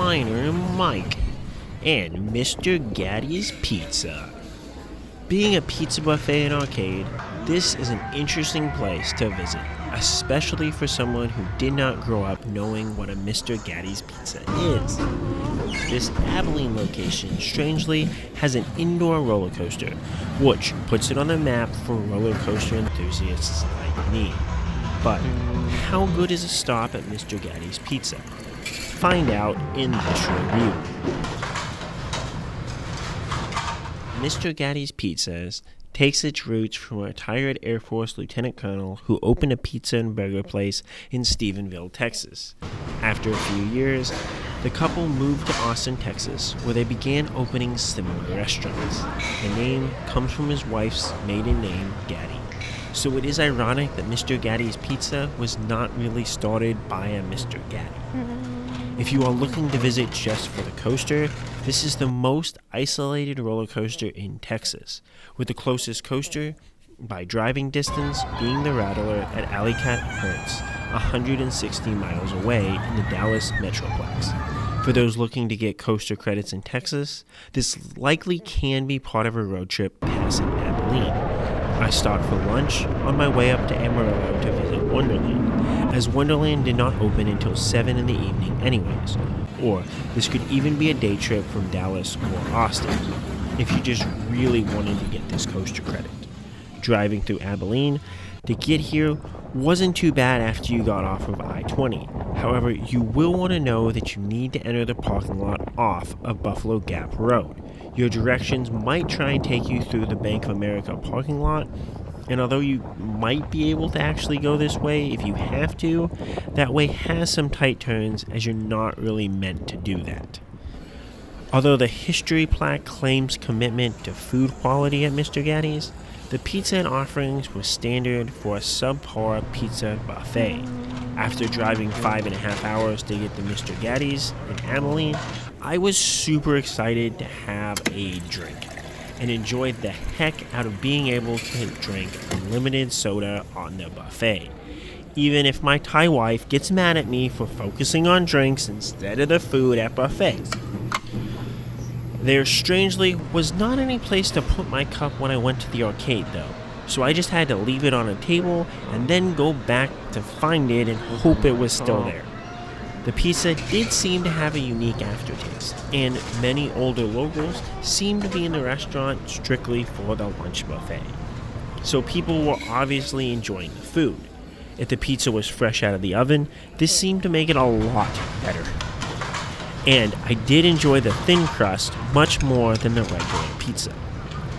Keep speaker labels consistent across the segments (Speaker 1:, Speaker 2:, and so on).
Speaker 1: Miner Mike, and Mr. Gatti's Pizza. Being a pizza buffet and arcade, this is an interesting place to visit, especially for someone who did not grow up knowing what a Mr. Gatti's Pizza is. This Abilene location, strangely, has an indoor roller coaster, which puts it on the map for roller coaster enthusiasts like me. But how good is a stop at Mr. Gatti's Pizza? Find out in this review. Mr. Gatti's Pizzas takes its roots from a retired Air Force lieutenant colonel who opened a pizza and burger place in Stephenville, Texas. After a few years, the couple moved to Austin, Texas, where they began opening similar restaurants. The name comes from his wife's maiden name, Gatti. So it is ironic that Mr. Gatti's Pizza was not really started by a Mr. Gatti. If you are looking to visit just for the coaster, this is the most isolated roller coaster in Texas, with the closest coaster, by driving distance, being the Rattler at Alley Cat Hertz, 160 miles away in the Dallas metroplex. For those looking to get coaster credits in Texas, this likely can be part of a road trip passing Abilene. I stopped for lunch on my way up to Amarillo to visit Wonderland, as Wonderland did not open until 7 in the evening anyways. Or this could even be a day trip from Dallas or Austin, if you just really wanted to get this coaster credit. Driving through Abilene to get here wasn't too bad after you got off of I-20. However, you will want to know that you need to enter the parking lot off of Buffalo Gap Road. Your directions might try and take you through the Bank of America parking lot, and although you might be able to actually go this way if you have to, that way has some tight turns as you're not really meant to do that. Although the history plaque claims commitment to food quality at Mr. Gatti's, the pizza and offerings were standard for a subpar pizza buffet. After driving 5.5 hours to get to Mr. Gatti's in Abilene, I was super excited to have a drink and enjoyed the heck out of being able to drink unlimited soda on the buffet. Even if my Thai wife gets mad at me for focusing on drinks instead of the food at buffets. There, strangely, was not any place to put my cup when I went to the arcade, though, so I just had to leave it on a table and then go back to find it and hope it was still there. The pizza did seem to have a unique aftertaste, and many older locals seemed to be in the restaurant strictly for the lunch buffet. So people were obviously enjoying the food. If the pizza was fresh out of the oven, this seemed to make it a lot better. And I did enjoy the thin crust much more than the regular pizza.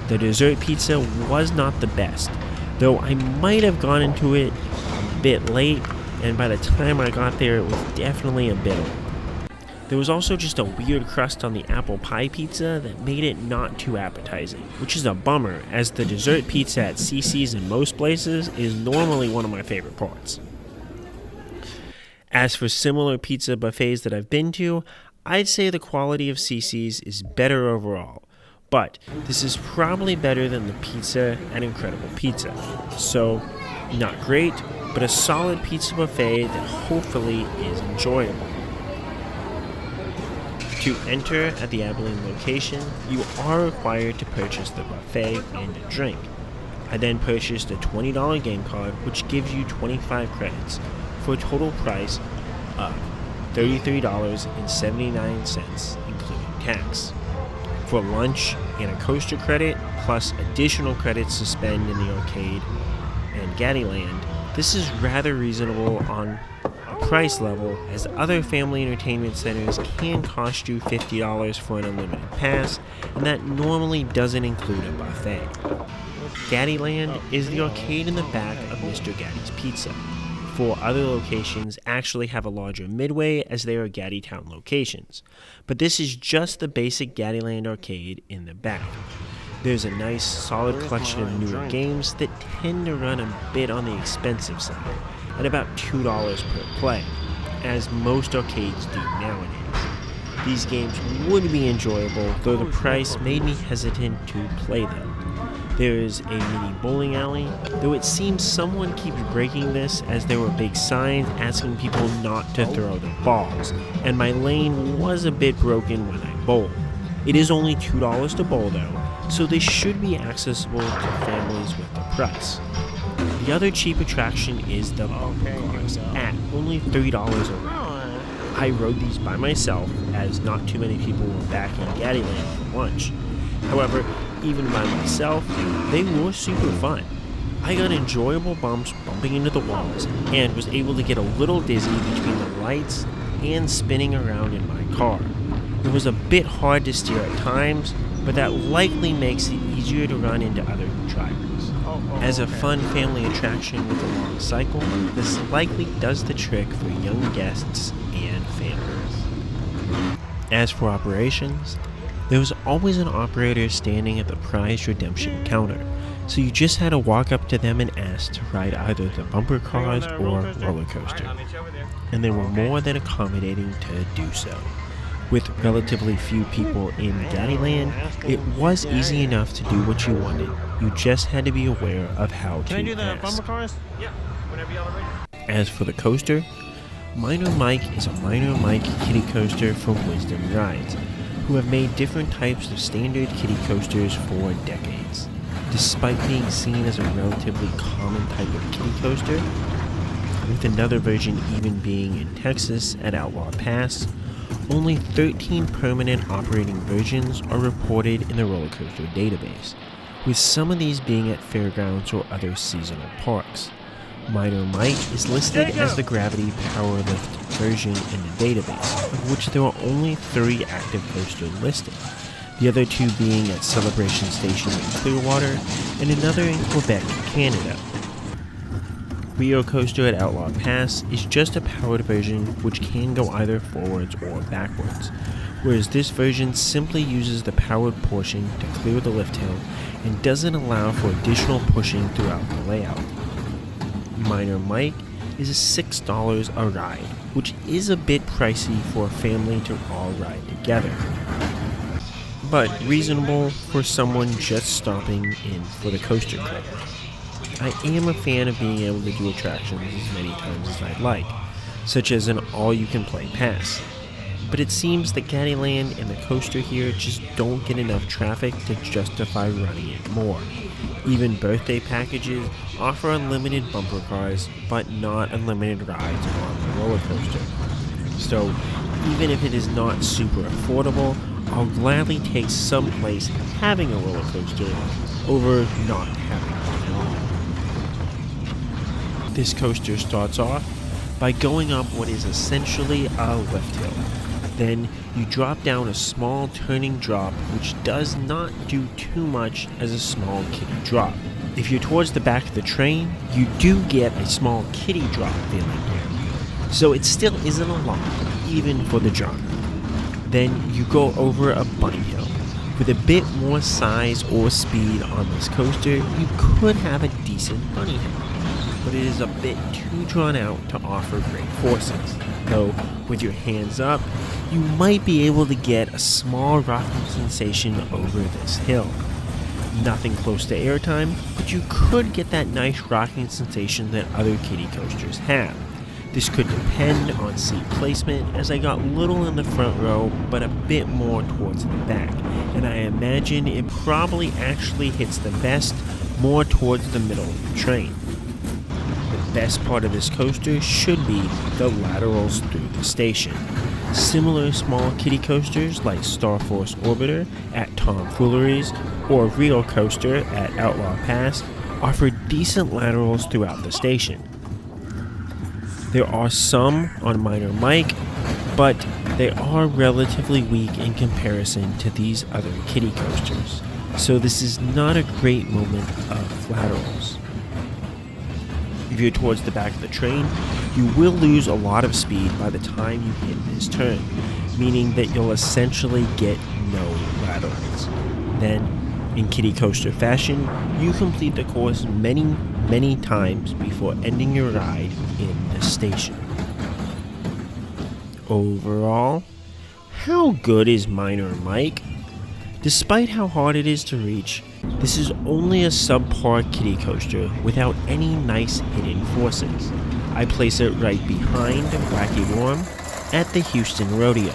Speaker 1: The dessert pizza was not the best, though I might have gone into it a bit late, and by the time I got there it was definitely a bit old. There was also just a weird crust on the apple pie pizza that made it not too appetizing, which is a bummer, as the dessert pizza at Cici's in most places is normally one of my favorite parts. As for similar pizza buffets that I've been to, I'd say the quality of Cici's is better overall, but this is probably better than the pizza at Incredible Pizza. So, not great, but a solid pizza buffet that hopefully is enjoyable. To enter at the Abilene location, you are required to purchase the buffet and a drink. I then purchased a $20 game card, which gives you 25 credits, for a total price of $33.79, including tax. For lunch and a coaster credit, plus additional credits to spend in the arcade and Gattiland, this is rather reasonable on a price level, as other family entertainment centers can cost you $50 for an unlimited pass, and that normally doesn't include a buffet. Gattiland is the arcade in the back of Mr. Gatti's Pizza. 4 other locations actually have a larger midway, as they are Gattitown locations, but this is just the basic Gattiland arcade in the back. There's a nice solid collection of newer games that tend to run a bit on the expensive side, at about $2 per play, as most arcades do nowadays. These games would be enjoyable, though the price made me hesitant to play them. There's a mini bowling alley, though it seems someone keeps breaking this as there were big signs asking people not to throw the balls, and my lane was a bit broken when I bowled. It is only $2 to bowl though, so this should be accessible to families with the price. The other cheap attraction is the bumper cars at only $3 a ride. I rode these by myself as not too many people were back in Gattiland for lunch. However, even by myself, they were super fun. I got enjoyable bumps bumping into the walls and was able to get a little dizzy between the lights and spinning around in my car. It was a bit hard to steer at times, but that likely makes it easier to run into other drivers. As a fun family attraction with a long cycle, this likely does the trick for young guests and families. As for operations, there was always an operator standing at the prize redemption counter, so you just had to walk up to them and ask to ride either the bumper cars or roller coaster. And they were more than accommodating to do so. With relatively few people in Gattiland, it was easy enough to do what you wanted. You just had to be aware of how to ask.
Speaker 2: Bumper cars? Yeah, whenever y'all are ready.
Speaker 1: As for the coaster, Minor Mike is a Minor Mike kiddie coaster from Wisdom Rides, who have made different types of standard kiddie coasters for decades. Despite being seen as a relatively common type of kiddie coaster, with another version even being in Texas at Outlaw Pass, only 13 permanent operating versions are reported in the roller coaster database, with some of these being at fairgrounds or other seasonal parks. Minor Mike is listed as the gravity powerlift version in the database, of which there are only 3 active coasters listed, the other 2 being at Celebration Station in Clearwater and another in Quebec, Canada. Rio Coaster at Outlaw Pass is just a powered version which can go either forwards or backwards, whereas this version simply uses the powered portion to clear the lift hill and doesn't allow for additional pushing throughout the layout. Minor Mike is $6 a ride, which is a bit pricey for a family to all ride together, but reasonable for someone just stopping in for the coaster credit. I am a fan of being able to do attractions as many times as I'd like, such as an all-you-can-play pass. But it seems that Gattiland and the coaster here just don't get enough traffic to justify running it more. Even birthday packages offer unlimited bumper cars, but not unlimited rides on the roller coaster. So, even if it is not super affordable, I'll gladly take some place having a roller coaster over not having one at all. This coaster starts off by going up what is essentially a lift hill. Then you drop down a small turning drop which does not do too much as a small kiddie drop. If you're towards the back of the train, you do get a small kiddie drop feeling here. So it still isn't a lot, even for the drop. Then you go over a bunny hill. With a bit more size or speed on this coaster, you could have a decent bunny hill, but it is a bit too drawn out to offer great forces. Though, with your hands up, you might be able to get a small rocking sensation over this hill. Nothing close to airtime, but you could get that nice rocking sensation that other kiddie coasters have. This could depend on seat placement, as I got little in the front row, but a bit more towards the back, and I imagine it probably actually hits the best more towards the middle of the train. The best part of this coaster should be the laterals through the station. Similar small kiddie coasters like Star Force Orbiter at Tomfooleries or Rio Coaster at Outlaw Pass offer decent laterals throughout the station. There are some on Minor Mike, but they are relatively weak in comparison to these other kiddie coasters, so this is not a great moment of laterals. If you're towards the back of the train, you will lose a lot of speed by the time you hit this turn, meaning that you'll essentially get no laterals. Then, in kiddie coaster fashion, you complete the course many times before ending your ride in the station. Overall, how good is Minor Mike? Despite how hard it is to reach, This is only a subpar kiddie coaster without any nice hidden forces. I place it right behind Wacky Worm at the Houston Rodeo.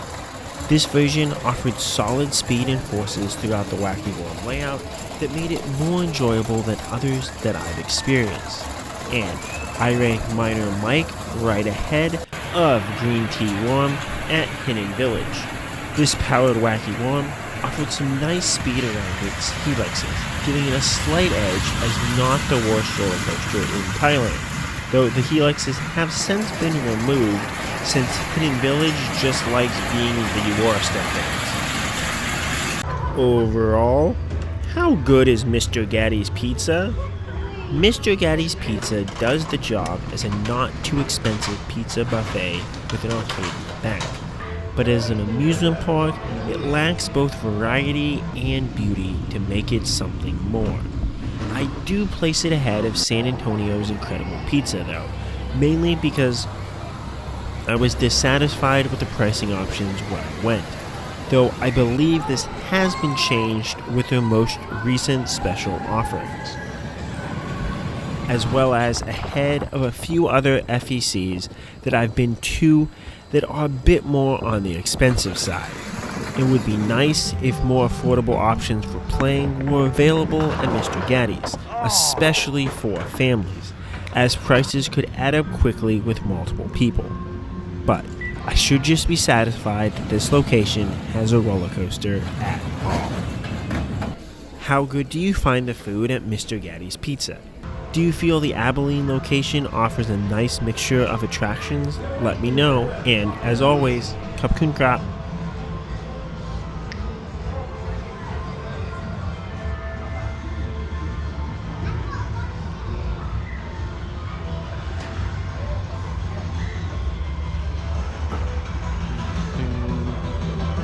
Speaker 1: This version offered solid speed and forces throughout the Wacky Worm layout that made it more enjoyable than others that I've experienced. And I rank Minor Mike right ahead of Green Tea Worm at Hidden Village. This powered Wacky Worm offered some nice speed around its helixes, giving it a slight edge as not the worst roller coaster in Thailand, though the helixes have since been removed since Hidden Village just likes being the worst at things. Overall, how good is Mr. Gatti's Pizza? Mr. Gatti's Pizza does the job as a not too expensive pizza buffet with an arcade in the back. But as an amusement park, it lacks both variety and beauty to make it something more. I do place it ahead of San Antonio's Incredible Pizza though, mainly because I was dissatisfied with the pricing options where I went, though I believe this has been changed with their most recent special offerings, as well as ahead of a few other FECs that I've been to that are a bit more on the expensive side. It would be nice if more affordable options for playing were available at Mr. Gatti's, especially for families, as prices could add up quickly with multiple people. But I should just be satisfied that this location has a roller coaster at all. How good do you find the food at Mr. Gatti's Pizza? Do you feel the Abilene location offers a nice mixture of attractions? Let me know, and as always, Cup Kun Krap.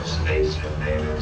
Speaker 3: Space Invaders.